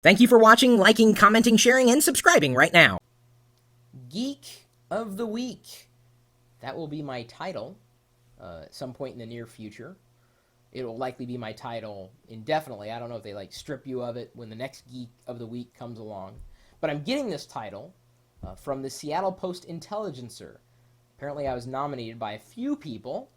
Thank you for watching, liking, commenting, sharing, and subscribing right now. Geek of the Week. That will be my title at some point in the near future. It will likely be my title indefinitely. I don't know if they strip you of it when the next Geek of the Week comes along. But I'm getting this title from the Seattle Post-Intelligencer. Apparently I was nominated by a few people,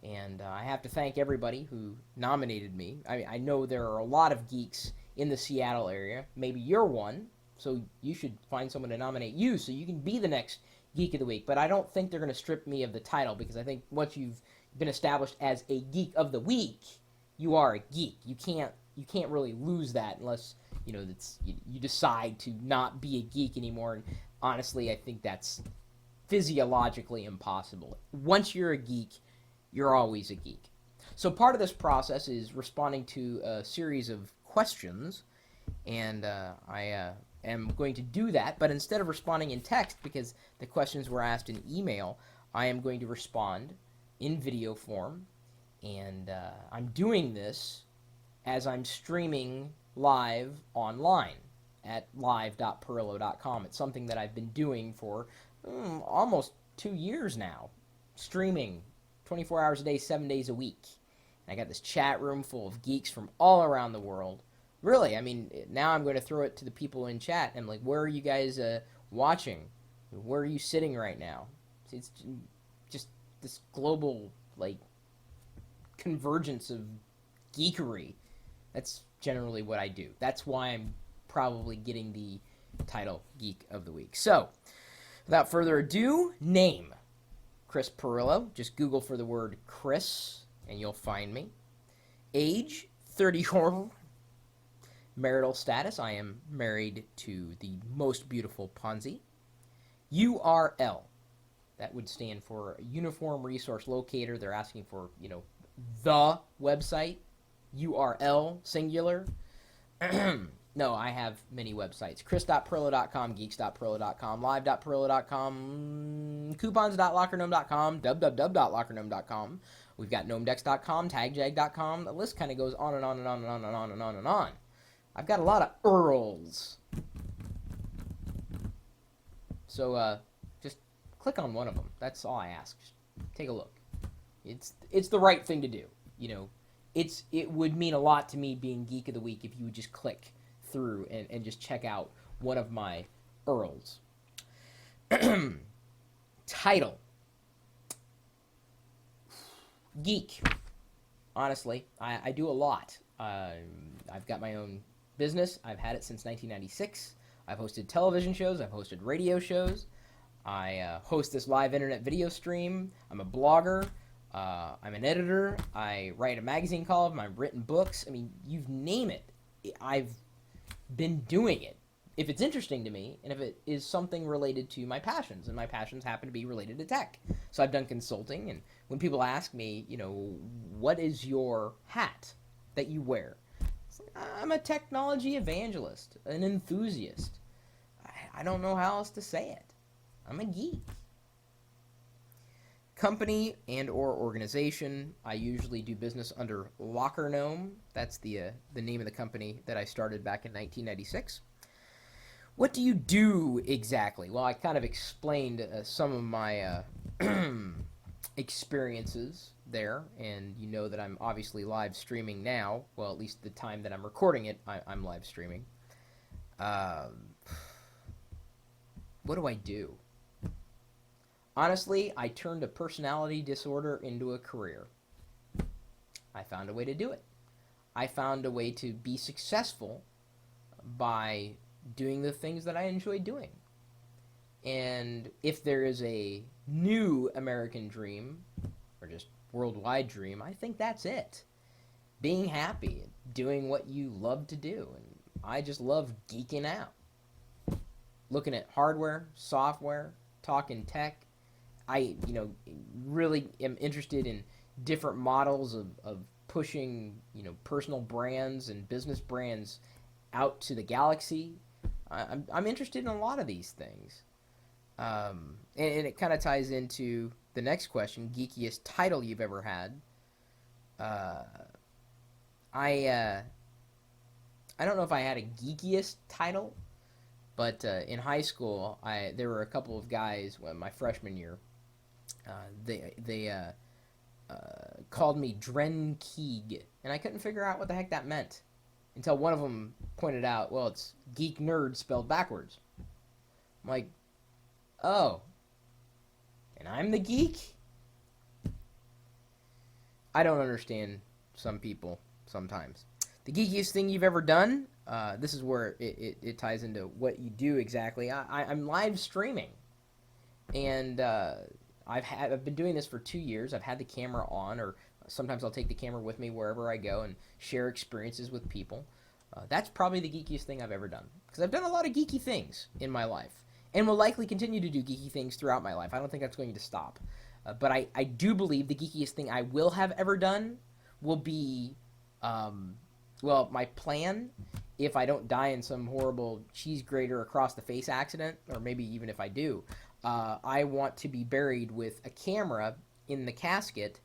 and I have to thank everybody who nominated me. I know there are a lot of geeks in the Seattle area. Maybe you're one, so you should find someone to nominate you so you can be the next Geek of the Week. But I don't think they're going to strip me of the title, because I think once you've been established as a Geek of the Week, you are a geek. You can't really lose that unless you decide to not be a geek anymore. And honestly, I think that's physiologically impossible. Once you're a geek, you're always a geek. So part of this process is responding to a series of questions, and I am going to do that, but instead of responding in text, because the questions were asked in email, I am going to respond in video form, and I'm doing this as I'm streaming live online at live.pirillo.com. It's something that I've been doing for almost 2 years now, streaming 24 hours a day, 7 days a week. And I got this chat room full of geeks from all around the world. Really, I mean, now I'm going to throw it to the people in chat. I'm like, where are you guys watching? Where are you sitting right now? It's just this global, convergence of geekery. That's generally what I do. That's why I'm probably getting the title Geek of the Week. So, without further ado, name. Chris Pirillo. Just Google for the word Chris, and you'll find me. Age, 34. Marital status, I am married to the most beautiful Ponzi. URL, that would stand for Uniform Resource Locator. They're asking for, the website. URL, singular. No, I have many websites. chris.pirillo.com, geeks.pirillo.com, live.pirillo.com, coupons.lockergnome.com, www.lockergnome.com. We've got gnomedex.com, tagjag.com. The list kind of goes on and on and on and on and on and on and on. I've got a lot of URLs. So just click on one of them. That's all I ask. Just take a look. It's the right thing to do. It would mean a lot to me being Geek of the Week if you would just click through and just check out one of my URLs. Title. Geek. Honestly, I do a lot. I've got my own business. I've had it since 1996. I've hosted television shows. I've hosted radio shows. I host this live internet video stream. I'm a blogger. I'm an editor. I write a magazine column. I've written books. I mean, you name it. I've been doing it. If it's interesting to me, and if it is something related to my passions, and my passions happen to be related to tech. So I've done consulting, and when people ask me, what is your hat that you wear? It's like, I'm a technology evangelist, an enthusiast. I don't know how else to say it. I'm a geek. Company and or organization, I usually do business under Locker Gnome. That's the name of the company that I started back in 1996. What do you do exactly? Well, I kind of explained some of my experiences there, and you know that I'm obviously live streaming now. Well, at least the time that I'm recording it, I'm live streaming. What do I do? Honestly, I turned a personality disorder into a career. I found a way to do it. I found a way to be successful by doing the things that I enjoy doing. And if there is a new American dream, or just worldwide dream, I think that's it. Being happy, doing what you love to do. And I just love geeking out. Looking at hardware, software, talking tech. I, really am interested in different models of pushing, personal brands and business brands out to the galaxy. I'm interested in a lot of these things. And it kind of ties into the next question, geekiest title you've ever had. I I don't know if I had a geekiest title, but in high school, there were a couple of guys. Well, my freshman year, they called me Dren Keeg, and I couldn't figure out what the heck that meant until one of them pointed out, well, it's geek nerd spelled backwards. I'm like, oh, and I'm the geek? I don't understand some people sometimes. The geekiest thing you've ever done, this is where it ties into what you do exactly. I'm live streaming, and I've been doing this for 2 years. I've had the camera on, or sometimes I'll take the camera with me wherever I go and share experiences with people. That's probably the geekiest thing I've ever done, because I've done a lot of geeky things in my life, and will likely continue to do geeky things throughout my life. I don't think that's going to stop. But I do believe the geekiest thing I will have ever done will be, well, my plan, if I don't die in some horrible cheese grater across the face accident, or maybe even if I do, I want to be buried with a camera in the casket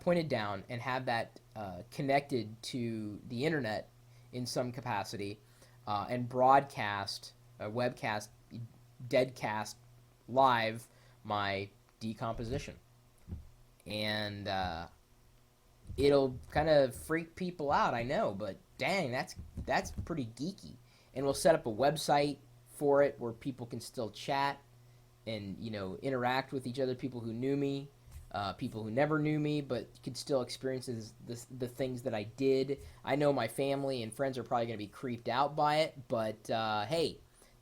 pointed down and have that connected to the internet in some capacity and broadcast, webcast, deadcast live my decomposition. And it'll kind of freak people out, I know, but dang, that's pretty geeky. And we'll set up a website for it where people can still chat and, you know, interact with each other, people who knew me, people who never knew me but could still experience the things that I did. I know my family and friends are probably going to be creeped out by it, but hey,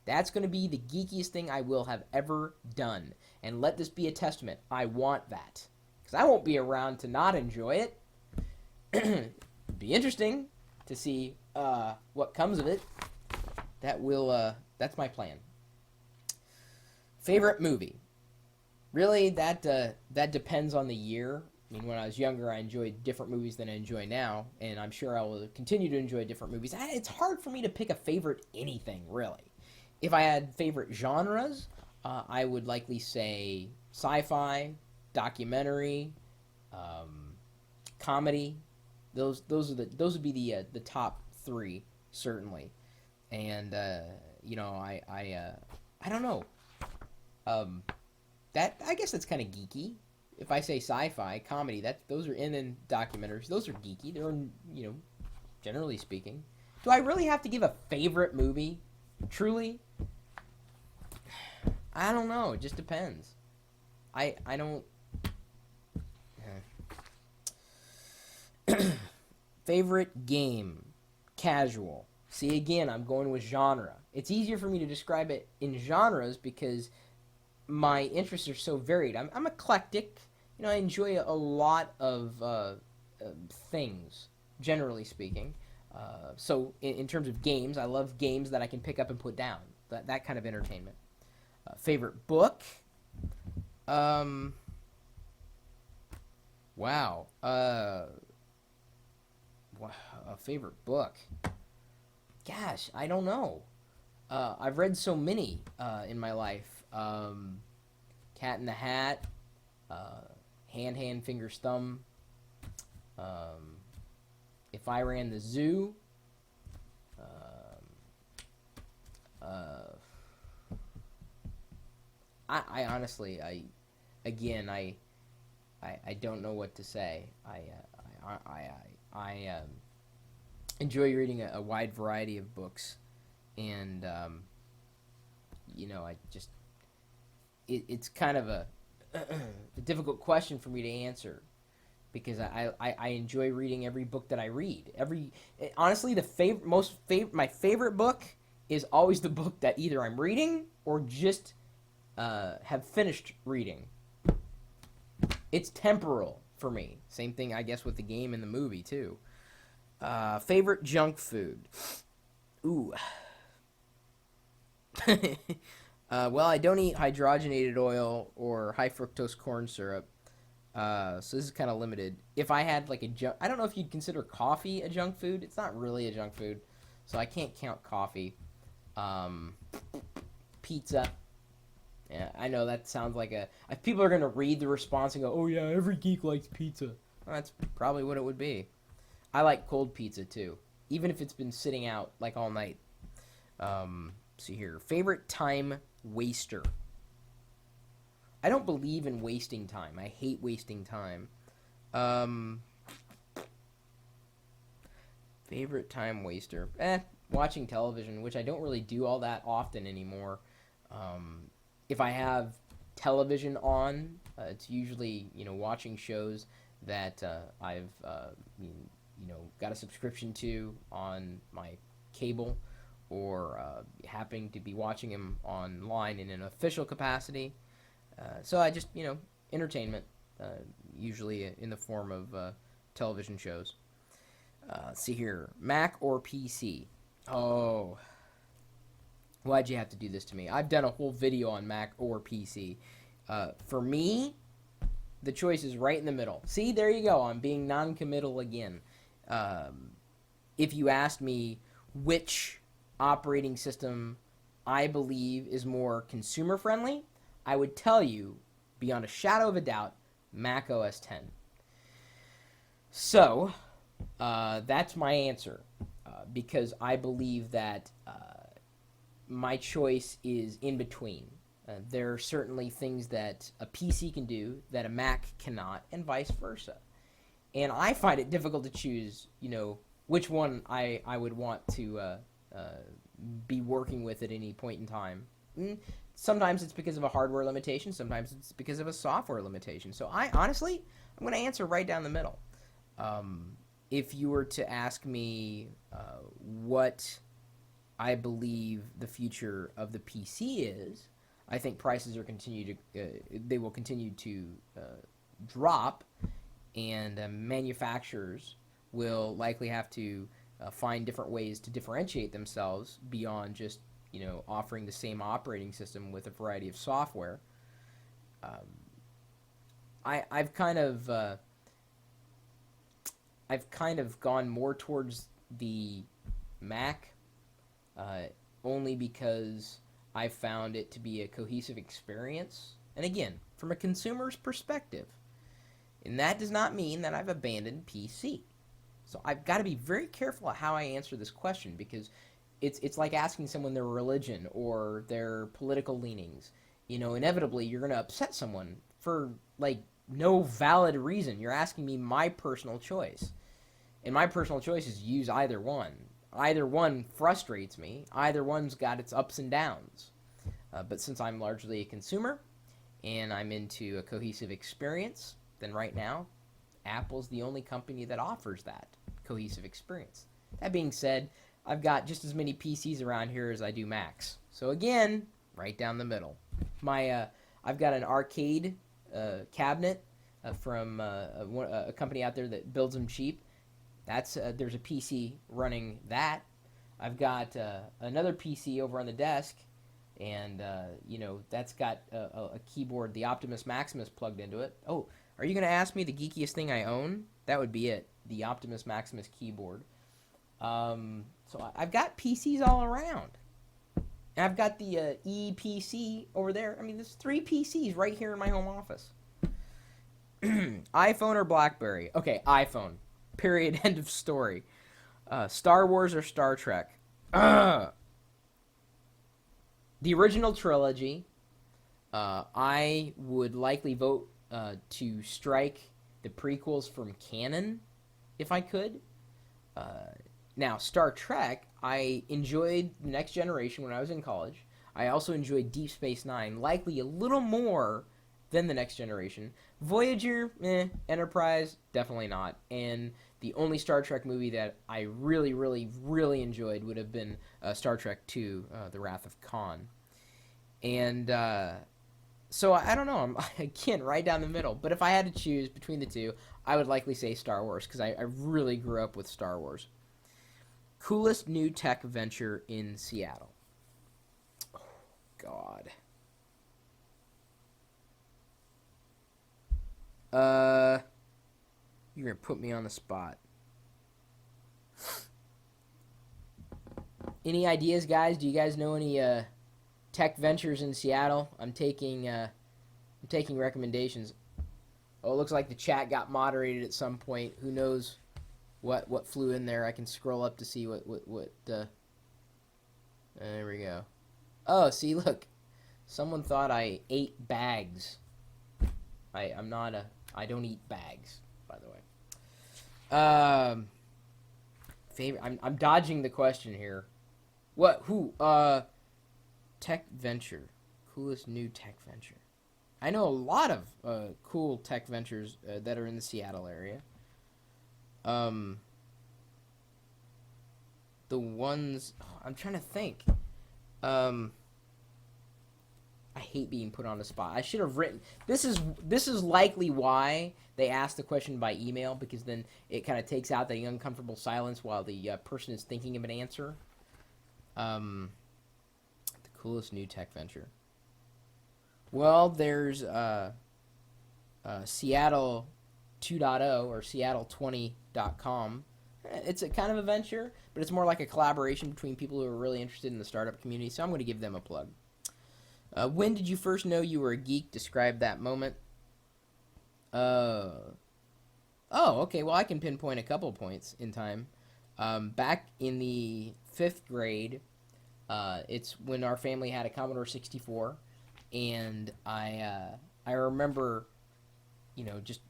that's going to be the geekiest thing I will have ever done. And let this be a testament. I want that, because I won't be around to not enjoy it. It'd be interesting to see what comes of it. That's my plan. Favorite movie? Really, that depends on the year. I mean, when I was younger, I enjoyed different movies than I enjoy now, and I'm sure I will continue to enjoy different movies. It's hard for me to pick a favorite anything, really. If I had favorite genres, I would likely say sci-fi, documentary, comedy. Those would be the top three, certainly. And you know, I don't know. That, I guess that's kind of geeky. If I say sci-fi, comedy, those are, and then documentaries, those are geeky. They're, you know, generally speaking. Do I really have to give a favorite movie? Truly? I don't know. It just depends. I don't... Favorite game? Casual. See, again, I'm going with genre. It's easier for me to describe it in genres because my interests are so varied. I'm eclectic. You know, I enjoy a lot of things, generally speaking. So in terms of games, I love games that I can pick up and put down. That kind of entertainment. Favorite book? Wow. A favorite book? Gosh, I don't know. I've read so many in my life. Cat in the Hat, Hand, Fingers, Thumb, If I Ran the Zoo, I honestly, I don't know what to say. I enjoy reading a wide variety of books, and you know, it's kind of a difficult question for me to answer because I enjoy reading every book that I read. Honestly, my favorite book is always the book that either I'm reading or just have finished reading. It's temporal for me. Same thing, I guess, with the game and the movie too. Favorite junk food? Ooh. Well, I don't eat hydrogenated oil or high fructose corn syrup, so this is kind of limited. If I had like I don't know if you'd consider coffee a junk food. It's not really a junk food, so I can't count coffee. Pizza. Yeah, I know that sounds like people are gonna read the response and go, "Oh yeah, every geek likes pizza." Well, that's probably what it would be. I like cold pizza too. even if it's been sitting out like all night. See here, favorite time waster. I don't believe in wasting time. I hate wasting time. Favorite time waster. Watching television, which I don't really do all that often anymore. If I have television on, it's usually, watching shows that I've got a subscription to on my cable, or happening to be watching them online in an official capacity. So I just, entertainment, usually in the form of television shows. Let's see here, Mac or PC? Oh, why'd you have to do this to me? I've done a whole video on Mac or PC. For me, the choice is right in the middle. See, there you go. I'm being non-committal again. If you asked me which operating system I believe is more consumer friendly, I would tell you, beyond a shadow of a doubt, Mac OS 10. So, that's my answer, because I believe that my choice is in between. There are certainly things that a PC can do that a Mac cannot, and vice versa. And I find it difficult to choose, which one I would want to be working with at any point in time. Sometimes it's because of a hardware limitation. Sometimes it's because of a software limitation. So I'm going to answer right down the middle. If you were to ask me what I believe the future of the PC is, I think prices are they will continue to drop, and manufacturers will likely have to find different ways to differentiate themselves beyond just offering the same operating system with a variety of software. I've kind of gone more towards the Mac, only because I found it to be a cohesive experience, and again, from a consumer's perspective. And that does not mean that I've abandoned PC. So I've got to be very careful at how I answer this question, because it's like asking someone their religion or their political leanings. Inevitably you're going to upset someone for no valid reason. You're asking me my personal choice. And my personal choice is use either one. Either one frustrates me. Either one's got its ups and downs. But since I'm largely a consumer and I'm into a cohesive experience, then right now, Apple's the only company that offers that cohesive experience. That being said, I've got just as many PCs around here as I do Macs. So again, right down the middle. I've got an arcade cabinet from a company out there that builds them cheap. There's a PC running that. I've got another PC over on the desk, and that's got a keyboard, the Optimus Maximus, plugged into it. Oh, are you going to ask me the geekiest thing I own? That would be it, the Optimus Maximus keyboard. So I've got PCs all around. And I've got the ePC over there. I mean, there's 3 PCs right here in my home office. iPhone or BlackBerry? Okay, iPhone. Period. End of story. Star Wars or Star Trek? The original trilogy. I would likely vote to strike the prequels from canon if I could. Now, Star Trek, I enjoyed The Next Generation when I was in college. I also enjoyed Deep Space Nine, likely a little more than The Next Generation. Voyager, Enterprise, definitely not. And the only Star Trek movie that I really, really, really enjoyed would have been Star Trek II, The Wrath of Khan. And so I don't know. I'm, again, right down the middle. But if I had to choose between the two, I would likely say Star Wars, because I really grew up with Star Wars. Coolest new tech venture in Seattle? Oh, God. You're going to put me on the spot. Any ideas, guys? Do you guys know any tech ventures in Seattle? I'm taking recommendations. Oh, it looks like the chat got moderated at some point. Who knows what flew in there. I can scroll up to see what there we go. Oh, see, look. Someone thought I ate bags. I'm not a I don't eat bags, by the way. Favorite I'm dodging the question here. What who tech venture. Coolest new tech venture. I know a lot of cool tech ventures that are in the Seattle area. The ones I'm trying to think. I hate being put on the spot. I should have written. This is likely why they asked the question by email, because then it kind of takes out the uncomfortable silence while the person is thinking of an answer. The coolest new tech venture. Well, there's Seattle 2.0 or Seattle20.com. It's a kind of a venture, but it's more like a collaboration between people who are really interested in the startup community, so I'm going to give them a plug. When did you first know you were a geek? Describe that moment. Oh, okay. Well, I can pinpoint a couple points in time. Back in the 5th grade, it's when our family had a Commodore 64, and I remember, just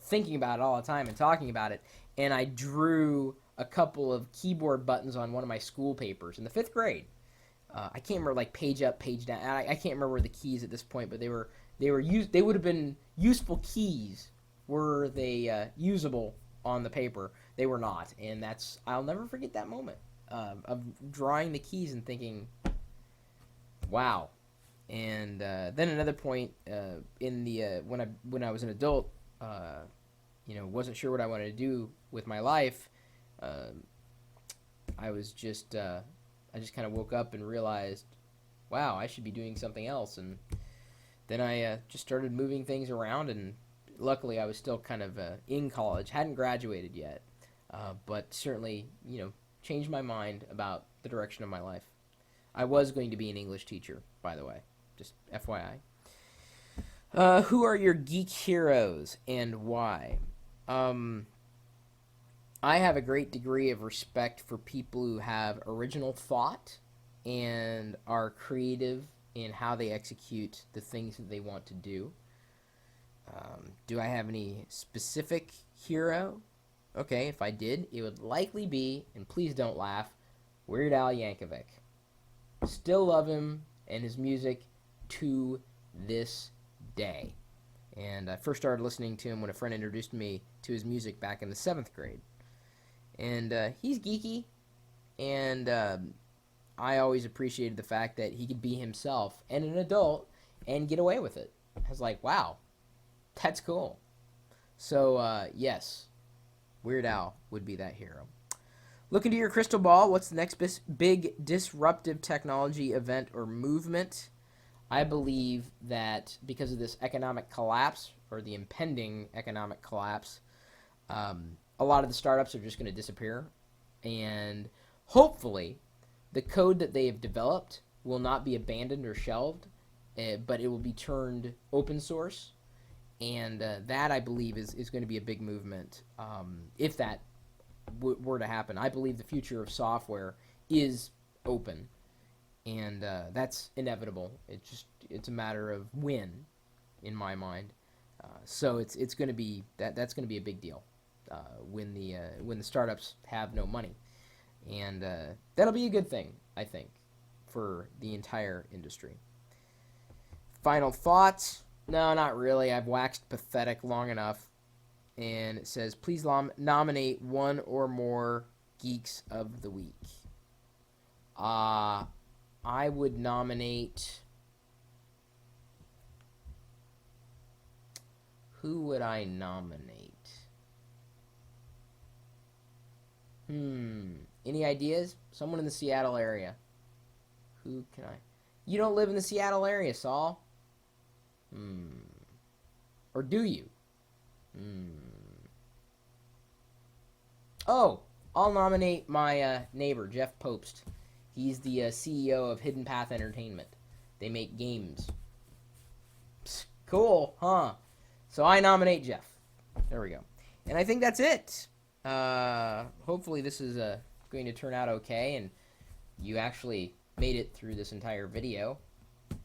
thinking about it all the time and talking about it, and I drew a couple of keyboard buttons on one of my school papers in the 5th grade. I can't remember, like, page up, page down. I can't remember the keys at this point, but they would have been useful keys. Were they usable on the paper? They were not, and I'll never forget that moment of drawing the keys and thinking, wow. And then another point in the when I was an adult, wasn't sure what I wanted to do with my life. I just kind of woke up and realized, wow, I should be doing something else. And then I just started moving things around, and luckily I was still kind of in college, hadn't graduated yet, but certainly, changed my mind about the direction of my life. I was going to be an English teacher, by the way, just FYI. Who are your geek heroes and why? I have a great degree of respect for people who have original thought and are creative in how they execute the things that they want to do. Do I have any specific hero? Okay, if I did, it would likely be, and please don't laugh, Weird Al Yankovic. Still love him and his music to this day. And I first started listening to him when a friend introduced me to his music back in the 7th grade. And he's geeky, and I always appreciated the fact that he could be himself and an adult and get away with it. I was like, wow, that's cool. So, yes, Weird Al would be that hero. Look into your crystal ball. What's the next big disruptive technology event or movement? I believe that because of this economic collapse, or the impending economic collapse, a lot of the startups are just going to disappear, and hopefully the code that they have developed will not be abandoned or shelved, but it will be turned open source, and that, I believe, is going to be a big movement if that were to happen. I believe the future of software is open, and that's inevitable. It's a matter of when, in my mind. So it's going to be that's going to be a big deal. When the startups have no money, and that'll be a good thing, I think, for the entire industry. Final thoughts? No, not really. I've waxed pathetic long enough. And it says, please nominate one or more Geeks of the Week. I would nominate... Who would I nominate? Any ideas? Someone in the Seattle area. Who can I... You don't live in the Seattle area, Saul. Or do you? Oh, I'll nominate my neighbor, Jeff Popst. He's the CEO of Hidden Path Entertainment. They make games. Psst, cool, huh? So I nominate Jeff. There we go. And I think that's it. Hopefully this is going to turn out okay, and you actually made it through this entire video.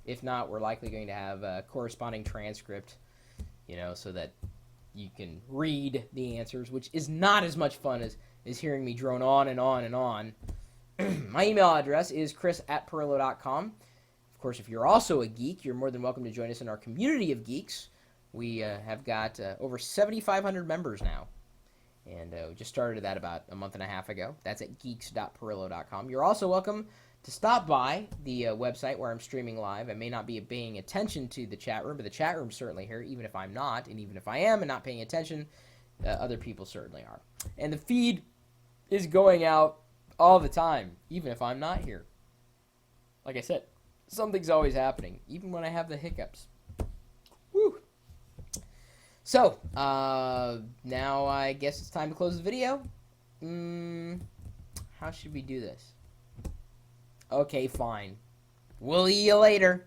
If not, we're likely going to have a corresponding transcript, so that you can read the answers, which is not as much fun as hearing me drone on and on and on. My email address is chris@pirillo.com. Of course, if you're also a geek, you're more than welcome to join us in our community of geeks. We have got over 7,500 members now, and we just started that about a month and a half ago. That's at geeks.pirillo.com. You're also welcome to stop by the website where I'm streaming live. I may not be paying attention to the chat room, but the chat room's certainly here, even if I'm not. And even if I am and not paying attention, other people certainly are. And the feed is going out all the time, even if I'm not here. Like I said, something's always happening, even when I have the hiccups. Woo! So, now I guess it's time to close the video. How should we do this? Okay, fine. We'll see you later.